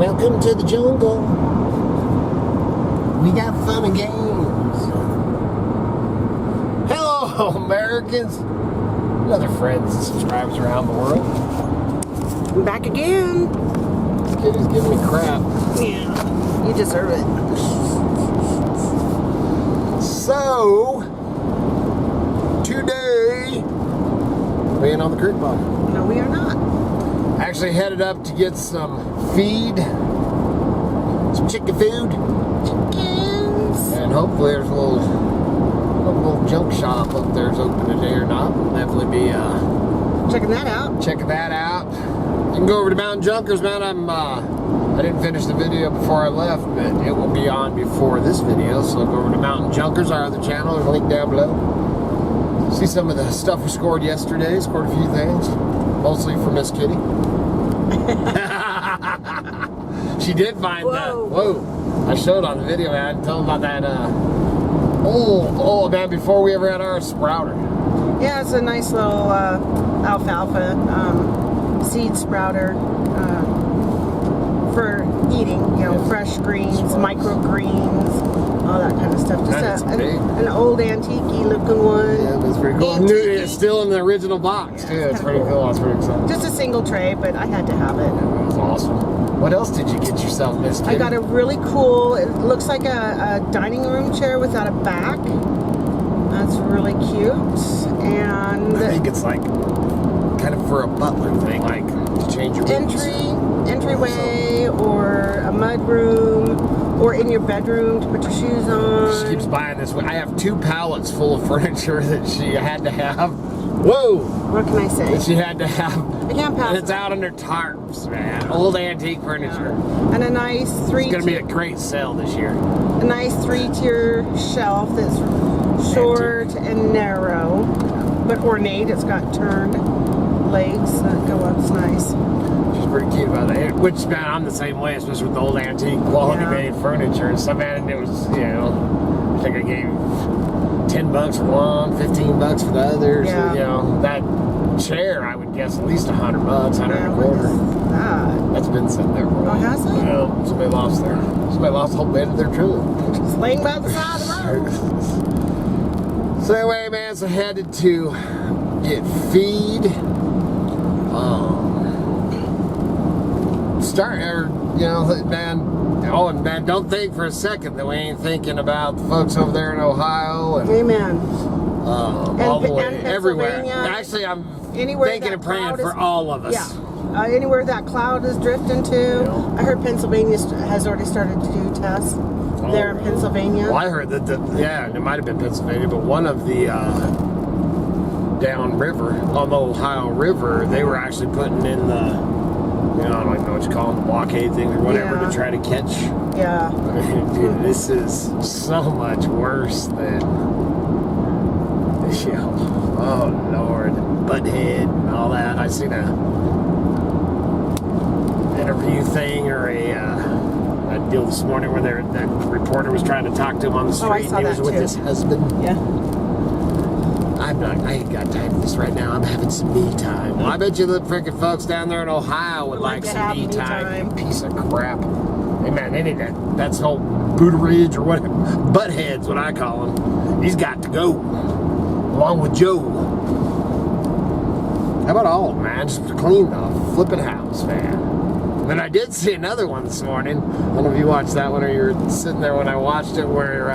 Welcome to the jungle. We got fun and games. Hello, Americans. And other friends and subscribers around the world. I'm back again. This kid is giving me crap. Yeah, you deserve it. So, today, we're on the Crick Bottom. No, we are not. Actually headed up to get some feed, some chicken food. Chickens. And hopefully there's a little junk shop up there is open today or not. We'll definitely be Checking that out. checking that out. You can go over to Mountain Junkers, man. I didn't finish the video before I left, but it will be on before this video. So go over to Mountain Junkers, our other channel. There's a link down below. See some of the stuff we scored yesterday. Scored a few things, mostly for Miss Kitty. She did find that. Whoa! I showed on the video, man. I didn't tell them about that. Man, before we ever had our sprouter. Yeah, it's a nice little alfalfa seed sprouter for eating. You know, fresh greens, microgreens, all that kind of stuff. Just an old antique-y looking one. Yeah, that's pretty cool. It's still in the original box too. It's pretty cool. I was pretty excited. Just a single tray, but I had to have it. That was awesome. What else did you get yourself, Miss Kitty? I got a really cool, it looks like a dining room chair without a back. That's really cute. And I think it's like kind of for a butler thing, like to change your entryway, or a mud room, or in your bedroom to put your shoes on. She keeps buying this. I have 2 pallets full of furniture that she had to have. Whoa! What can I say? That she had to have. I can't pass. And it's out under tarps, man. Old antique furniture. Yeah. And a nice It's gonna be a great sale this year. A nice 3-tier shelf that's short and narrow, but ornate. It's got turned legs that go up. It's nice. She's pretty cute about that. Which, man, I'm the same way, especially with the old antique quality made furniture and stuff. Man, it was, you know, I think I gave $10 for one, $15 for the others. Yeah. So, you know, that chair, I would guess at least $100, $125. That's been sitting there for a while. Oh, has it? Well, somebody lost a whole bed of their truck. It's laying by the side of the road. So anyway, man, so headed to get feed. Man, don't think for a second that we ain't thinking about the folks over there in Ohio and Amen. all the way everywhere. Actually, I'm thinking and praying for all of us. Yeah. Anywhere that cloud is drifting to. Yeah. I heard Pennsylvania has already started to do tests there in Pennsylvania. Well, I heard that, it might have been Pennsylvania, but one of the downriver, on the Ohio River, they were actually putting in the, I don't even know what you call them, the blockade thing or whatever, to try to catch. Yeah. Dude, this is so much worse than, oh Lord, Butthead and all that. I seen a interview thing or a deal this morning where that reporter was trying to talk to him on the street, and he was with his husband. Yeah. I ain't got time for this right now. I'm having some me time. Well, I bet you the freaking folks down there in Ohio would like some me time. You piece of crap. Hey man, they need that's whole Booteridge or whatever. Butthead's what I call him. He's got to go. Along with Joe. How about all of them, man? Just to clean the flipping house, man. And then I did see another one this morning. I don't know if you watched that one or you were sitting there when I watched it, where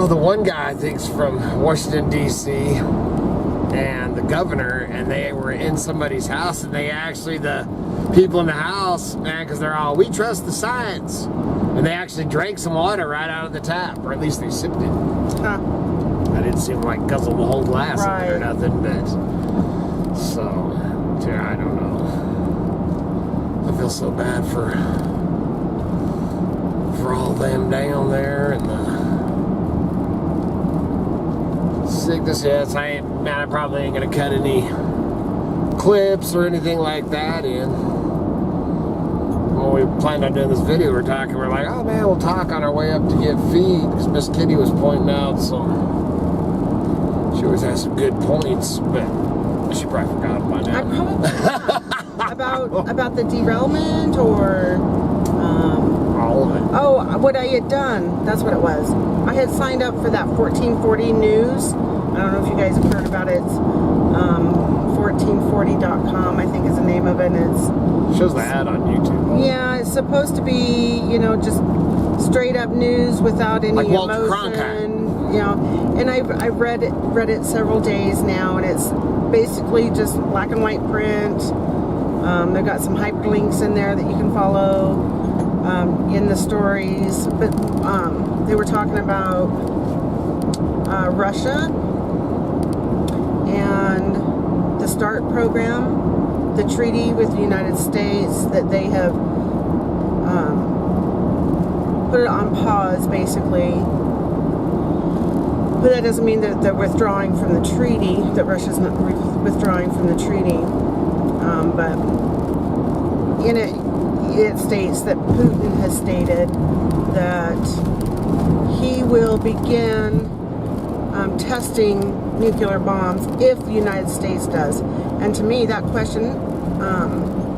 the one guy I think's from Washington D.C. and the governor, and they were in somebody's house, and they actually, the people in the house, man, because they're all, we trust the science, and they actually drank some water right out of the tap, or at least they sipped it. Huh. I didn't see them like guzzle the whole glass of it or nothing, but so yeah, I don't know. I feel so bad for all them down there and the sickness. Yes, I probably ain't gonna cut any clips or anything like that in. When we planned on doing this video, we're like, oh man, we'll talk on our way up to get feed, because Miss Kitty was pointing out she always has some good points, but she probably forgot by now. I about the derailment or All of it. oh, what I had done. That's what it was. I had signed up for that 1440 news. I don't know if you guys have heard about it. It's 1440.com, I think is the name of it. And it's Shows the ad on YouTube. yeah, it's supposed to be, you know, just straight up news without any Like Walter emotion. You know, and I've read it several days now, and it's basically just black and white print. They've got some hyperlinks in there that you can follow in the stories. But they were talking about Russia and the START program, the treaty with the United States that they have put it on pause, basically. But that doesn't mean that they're withdrawing from the treaty, that Russia's not withdrawing from the treaty. But in it states that Putin has stated that he will begin testing nuclear bombs if the United States does. And to me, that question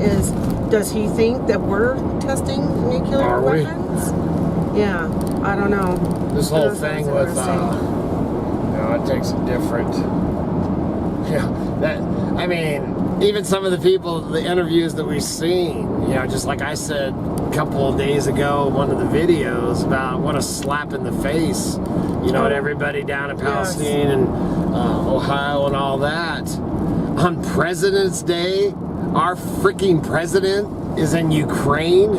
is, does he think that we're testing nuclear Are we? weapons? Yeah, I don't know. This whole That thing sounds with, interesting. it takes a different, I mean, even some of the people, the interviews that we've seen, just like I said a couple of days ago, one of the videos about what a slap in the face, to everybody down in Palestine and Ohio and all that. On President's Day, our freaking president is in Ukraine,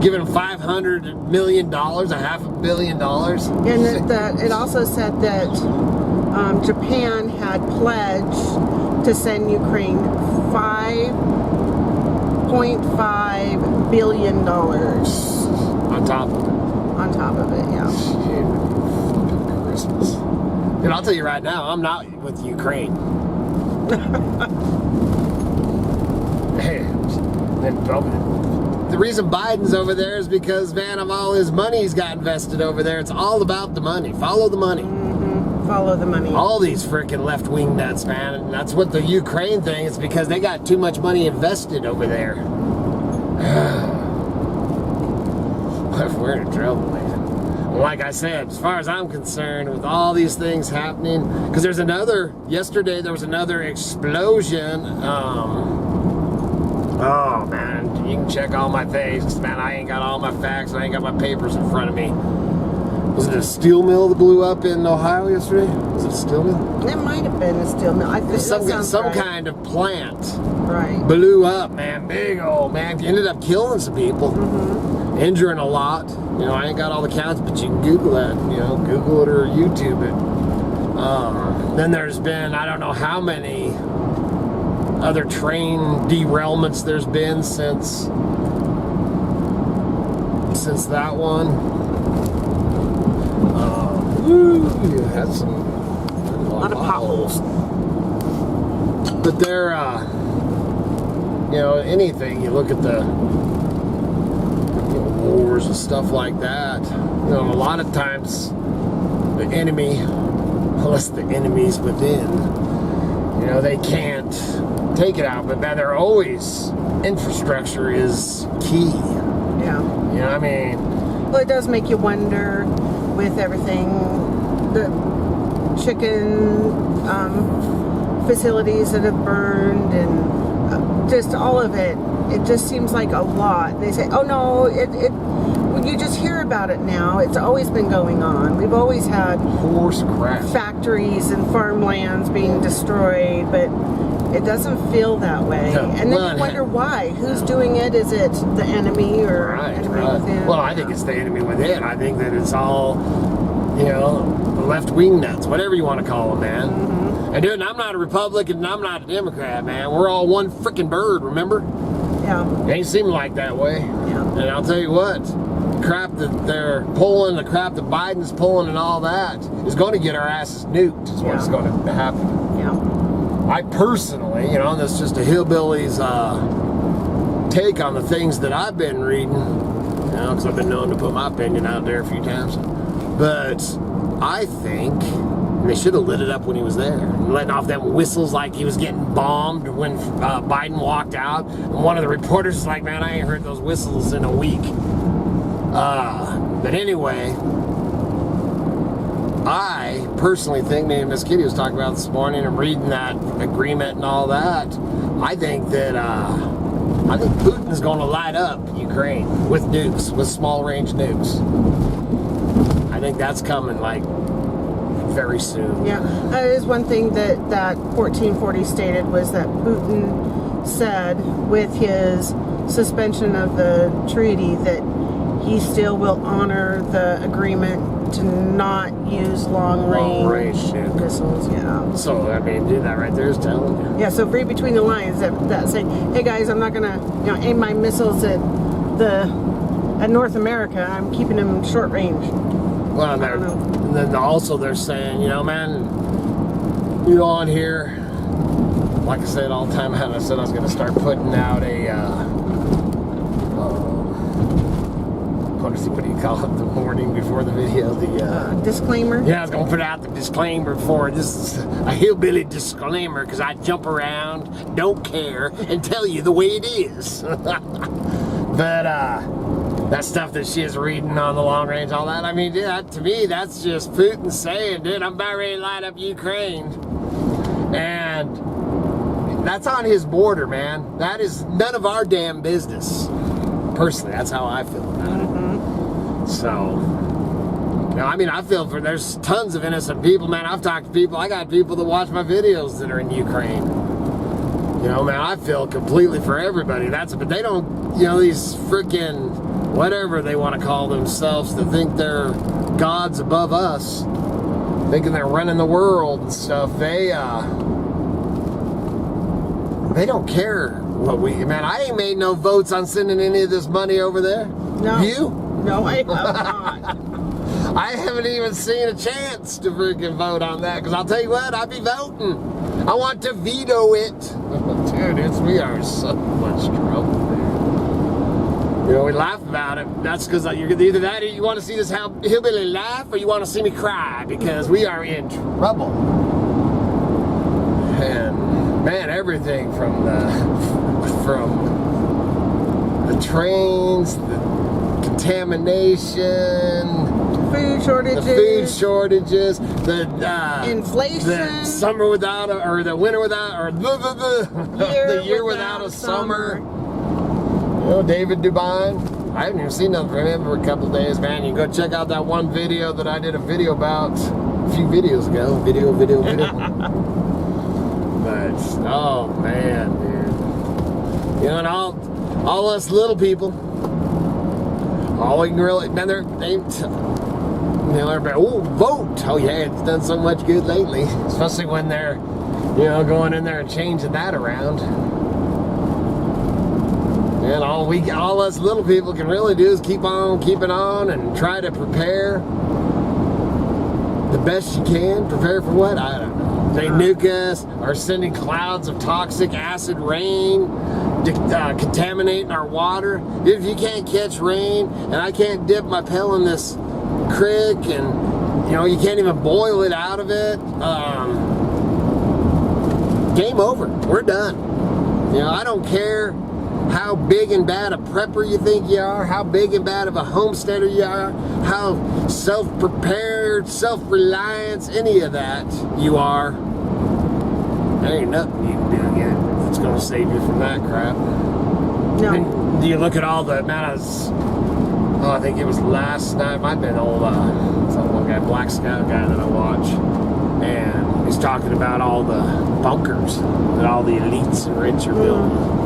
giving $500 million, $500 million. And it also said that Japan had pledged to send Ukraine $5.5 billion. On top of it. On top of it, yeah. Flipping Christmas. And I'll tell you right now, I'm not with Ukraine. The reason Biden's over there is because, man, of all his money he's got invested over there. It's all about the money. Follow the money. Follow the money. All these freaking left-wing nuts, man. And that's what the Ukraine thing is, because they got too much money invested over there. We're in trouble, man. Like I said, as far as I'm concerned, with all these things happening, because yesterday there was another explosion. Oh man, you can check all my things, man. I ain't got all my facts, I ain't got my papers in front of me. Was it a steel mill that blew up in Ohio yesterday? Was it a steel mill? It might have been a steel mill. I think Some kind of plant right. blew up, man. Big old, man. Ended up killing some people, injuring a lot. I ain't got all the counts, but you can Google that. Google it or YouTube it. Then there's been, I don't know how many other train derailments there's been since that one. Had a lot of potholes. But they're, anything, you look at the wars and stuff like that, a lot of times the enemy, unless the enemy's within, they can't take it out, but man, they're always, infrastructure is key. Yeah. Well, it does make you wonder with everything, the chicken facilities that have burned and just all of it. It just seems like a lot. They say, oh no, when you just hear about it now, it's always been going on. We've always had horse crap factories and farmlands being destroyed, but it doesn't feel that way. No. And then you wonder why. Who's doing it? Is it the enemy or enemy within? Well, I think it's the enemy within. I think that it's all, the left-wing nuts, whatever you want to call them, man. And dude, I'm not a Republican and I'm not a Democrat, man. We're all one freaking bird, remember? Yeah. It ain't seeming like that way. Yeah. And I'll tell you what, the crap that they're pulling, the crap that Biden's pulling and all that is going to get our asses nuked, is what's going to happen. Yeah. I personally, and that's just a hillbilly's take on the things that I've been reading, because I've been known to put my opinion out there a few times. But I think And they should have lit it up when he was there. Letting off them whistles like he was getting bombed when Biden walked out. And one of the reporters is like, man, I ain't heard those whistles in a week. But anyway, I personally think, maybe Miss Kitty was talking about this morning, and reading that agreement and all that, I think Putin's going to light up Ukraine with nukes, with small range nukes. I think that's coming like very soon. Yeah, that is one thing that 1440 stated, was that Putin said with his suspension of the treaty that he still will honor the agreement to not use long-range missiles. Yeah. So, I mean, dude, that right there is telling you. Yeah, so read between the lines that say, hey guys, I'm not gonna aim my missiles at North America. I'm keeping them short range. Well, and then also they're saying, man, on here, like I said all the time, I said I was going to start putting out what do you call it, the morning before the video, disclaimer? Yeah, I was going to put out the disclaimer for, this is a hillbilly disclaimer, because I jump around, don't care, and tell you the way it is. But, that stuff that she is reading on the long range, all that, I mean, dude, to me, that's just Putin saying, dude, I'm about ready to light up Ukraine. And that's on his border, man. That is none of our damn business. Personally, that's how I feel about it. So, I mean, I feel there's tons of innocent people, man. I've talked to people, I got people that watch my videos that are in Ukraine. Man, I feel completely for everybody. But they don't, these freaking whatever they want to call themselves, that think they're gods above us, thinking they're running the world and stuff. They don't care what man, I ain't made no votes on sending any of this money over there. No. You? No, I have not. I haven't even seen a chance to freaking vote on that, because I'll tell you what, I'll be voting. I want to veto it. Dude, we are in so much trouble there. We laugh about it. That's because you're either that, or you want to see this hillbilly laugh, or you want to see me cry, because we are in trouble. And man, everything from the trains, the contamination, food shortages, the inflation, the summer without or the winter without, or the year without a summer. David Dubine, I haven't even seen nothing from him for a couple of days, man. You can go check out that one video that I did a video about a few videos ago. Video. But, oh man, dude. And all us little people, all we can really, man, everybody, vote. Oh yeah, it's done so much good lately. Especially when they're, going in there and changing that around. And all us little people can really do is keep on keeping on and try to prepare the best you can. Prepare for what? I don't know. They nuke us, are sending clouds of toxic acid rain, contaminating our water. If you can't catch rain, and I can't dip my pail in this creek, and you can't even boil it out of it, game over. We're done. I don't care how big and bad a prepper you think you are, how big and bad of a homesteader you are, how self-prepared, self-reliance, any of that you are. There ain't nothing you can do yet that's going to save you from that crap. No. And you look at all the amount of, I think it was last night, might have been some one guy, Black Scout guy that I watch, and he's talking about all the bunkers that all the elites and rich are building.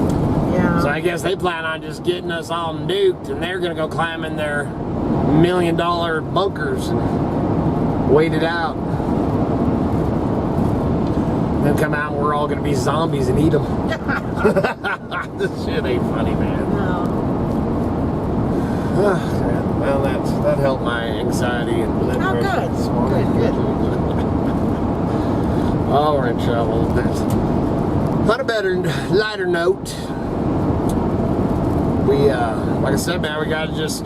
Yeah. So I guess they plan on just getting us all nuked, and they're going to go climb in their $1 million bunkers and wait it out. Then come out and we're all going to be zombies and eat them. This shit ain't funny, man. No. Well, that helped my anxiety and blood pressure this morning. Good. Oh, we're in trouble. But on a lighter note, we, like I said, man, we got to just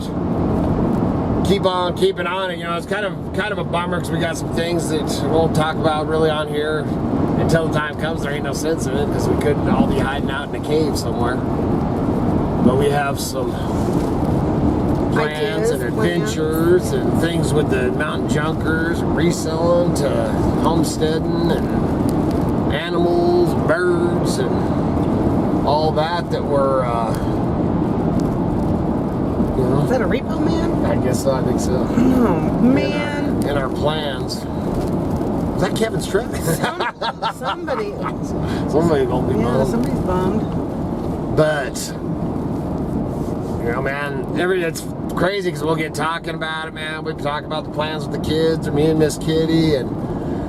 keep on keeping on. And, you know, it's kind of a bummer because we got some things that we won't talk about really on here until the time comes. There ain't no sense in it because we could all be hiding out in a cave somewhere. But we have some plans and adventures and things with the mountain junkers, reselling to homesteading and animals, birds, and all that we're, you know. Is that a repo man? I guess so, I think so. Oh, man. In our plans. Is that Kevin's truck? Somebody gonna be bummed. Somebody's bummed. But, you know, man, it's crazy because we'll get talking about it, man. We talk about the plans with the kids, or me and Miss Kitty, and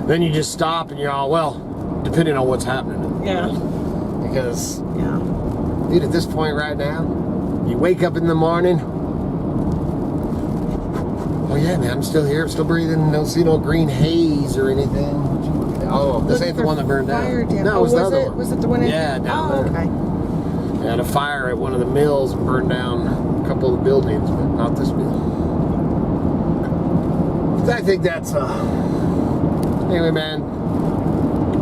then you just stop and you're all, well, depending on what's happening. Yeah. Because, Yeah. dude, at this point right now, you wake up in the morning, oh yeah, man, I'm still here, I'm still breathing, don't see no green haze or anything. Oh, this ain't the one that burned down. No, it was the other one. Was it the one? Yeah, down there. Okay. They had a fire at one of the mills and burned down a couple of the buildings, but not this mill. I think that's, anyway, man,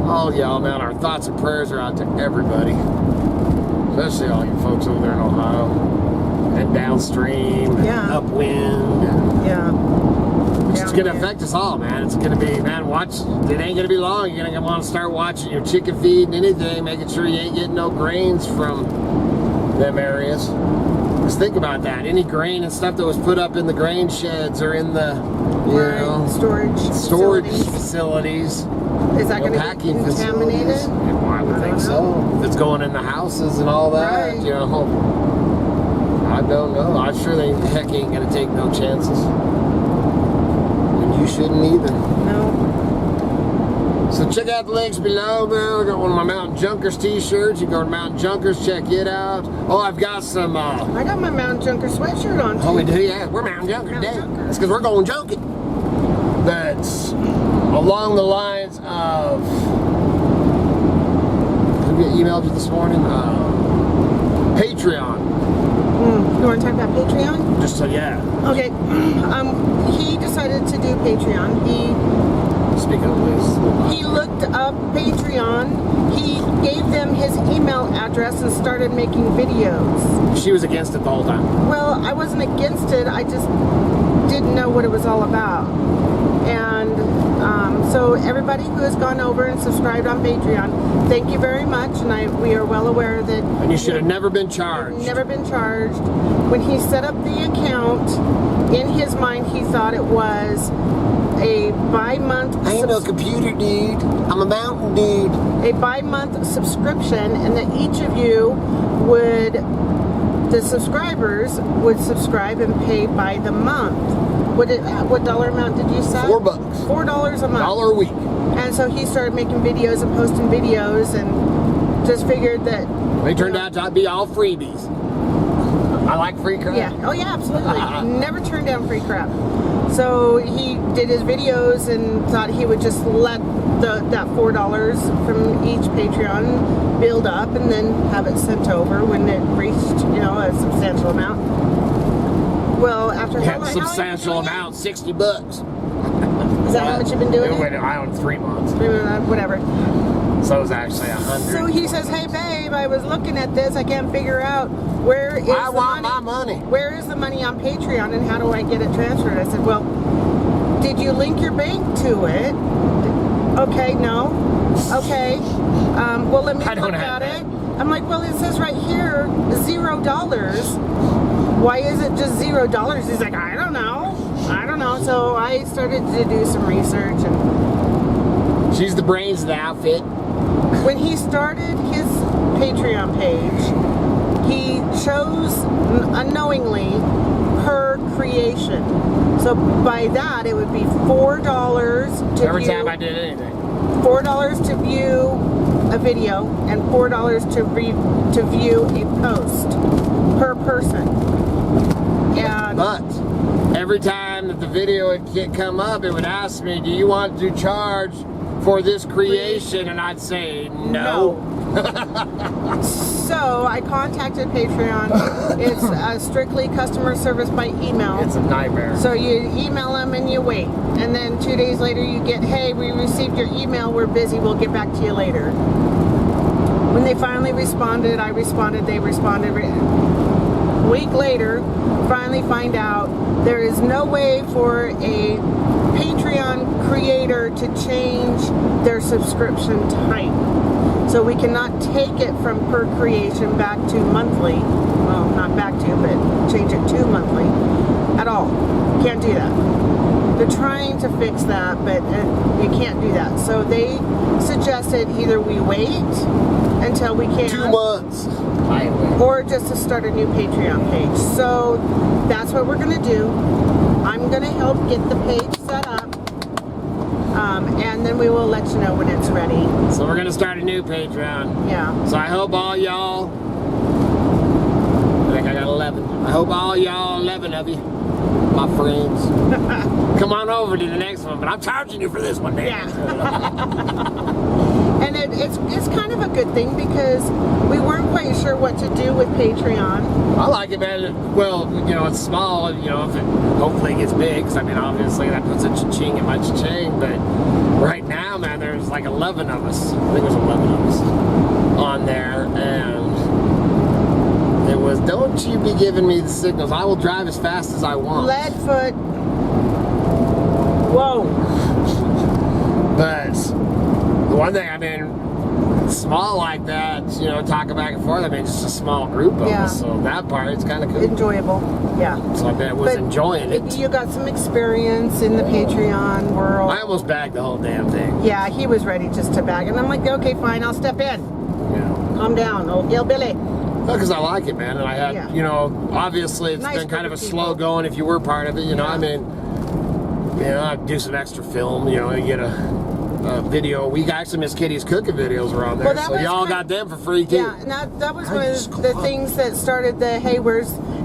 all y'all, man, our thoughts and prayers are out to everybody, especially all you folks over there in Ohio, and downstream, and upwind, and it's going to affect us all, man. It's going to be, man, watch, it ain't going to be long. You're going to want to start watching your chicken feed and anything, making sure you ain't getting no grains from them areas. Just think about that. Any grain and stuff that was put up in the grain sheds or in the, you know, storage facilities. Is that going to be contaminated? Well, I would think so. If it's going in the houses and all that, you know. I don't know. I'm sure they heck ain't going to take no chances. And you shouldn't either. No. So check out the links below, man. I got one of my Mountain Junkers t-shirts. You can go to Mountain Junkers, check it out. Oh, I've got some... I got my Mountain Junker sweatshirt on, too. Oh, we do? Yeah, we're Mountain Junkers today. That's because we're going junking. But along the lines of... Who emailed you this morning? Patreon. You want to talk about Patreon? Just so, yeah. Okay. He decided to do Patreon. Speak up, please. He looked up Patreon. He gave them his email address and started making videos. She was against it the whole time. Well, I wasn't against it. I just didn't know what it was all about. And so everybody who has gone over and subscribed on Patreon, thank you very much. And we are well aware that... And you should have never been charged. Never been charged. When he set up the account, in his mind he thought it was a bi-month... I ain't no computer dude. I'm a mountain dude. A bi-month subscription, and that each of you would... The subscribers would subscribe and pay by the month. What dollar amount did you say? $4. $4 a month. $1 a week. And so he started making videos and posting videos, and just figured that... They turned out to be all freebies. I like free crap. Yeah. Oh yeah, absolutely. Never turned down free crap. So he did his videos and thought he would just let that $4 from each Patreon build up and then have it sent over when it reached, you know, a substantial amount. Well, after how long? Substantial amount, $60. Is that how much you've been doing it? I own 3 months. 3 months, whatever. So it was actually 100. So he says, "Hey babe, I was looking at this. I can't figure out where is I want my money. Where is the money on Patreon, and how do I get it transferred?" I said, "Well, did you link your bank to it?" Okay, no. Okay. Well, let me look at it. I'm like, well, it says right here, $0. Why is it just $0? He's like, I don't know. So I started to do some research, and she's the brains of the outfit. when he started his Patreon page, he chose unknowingly her creation. So by that, it would be $4 to every view, time I did anything. $4 to view a video and $4 to view a post per person. And but every time that the video would come up, it would ask me, "Do you want to charge for this creation, and I'd say no. So I contacted Patreon. It's strictly customer service by email. It's a nightmare. So you email them and you wait. And then 2 days later you get, hey, we received your email. We're busy. We'll get back to you later. When they finally responded, I responded, they responded. A week later, finally find out there is no way for a Patreon creator to change their subscription type. So we cannot take it from per creation back to monthly. Well, not back to, but change it to monthly at all. Can't do that. They're trying to fix that, but you can't do that. So they suggested either we wait until we can. 2 months. Or just to start a new Patreon page. So that's what we're going to do. I'm going to help get the page set up. And then we will let you know when it's ready. So we're going to start a new Patreon. Yeah. So I hope all y'all, I think I got 11. I hope all y'all 11 of you, my friends, come on over to the next one. But I'm charging you for this one, man. Yeah. And it's kind of a good thing because we weren't quite sure what to do with Patreon. I like it, man. Well, you know, it's small. You know, if it hopefully gets big, because I mean, obviously that puts a cha-ching in my cha-ching. But right now, man, there's like 11 of us. I think there's 11 of us on there, and it was, don't you be giving me the signals. I will drive as fast as I want. Leadfoot. Whoa. But the one thing, I mean, small like that, you know, talking back and forth, I mean, just a small group of us. So that part, it's kind of cool. Enjoyable, yeah. So I bet I was enjoying it. You got some experience in the Patreon world. I almost bagged the whole damn thing. Yeah, he was ready just to bag. And I'm like, okay, fine, I'll step in. Yeah. Calm down, old hillbilly. No, because I like it, man. And I had, you know, obviously it's been kind of a slow going if you were part of it, you know. I mean, you know, I'd do some extra film, you know, you get a video a week. Actually, Miss Kitty's cooking videos were on there, so y'all got them for free too. Yeah, and that was one of the things that started the, hey,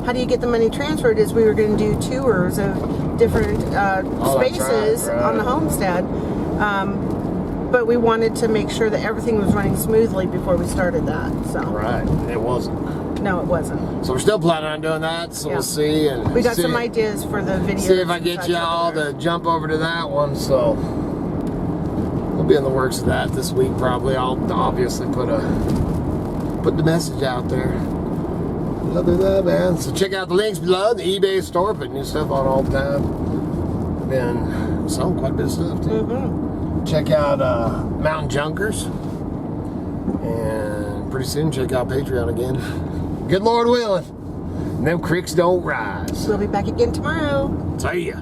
how do you get the money transferred, is we were going to do tours of different spaces on the homestead. But we wanted to make sure that everything was running smoothly before we started that. So. Right, it wasn't. No, it wasn't. So we're still planning on doing that, so we'll see. And we got some ideas for the video. See if I get y'all to jump over to that one, so we'll be in the works of that this week probably. I'll obviously put the message out there. Love that, man. So check out the links below, the eBay store, put new stuff on all the time. Been selling quite a bit of stuff too. Check out Mountain Junkers, and pretty soon check out Patreon again. Good Lord willing, and them creeks don't rise. We'll be back again tomorrow. See ya.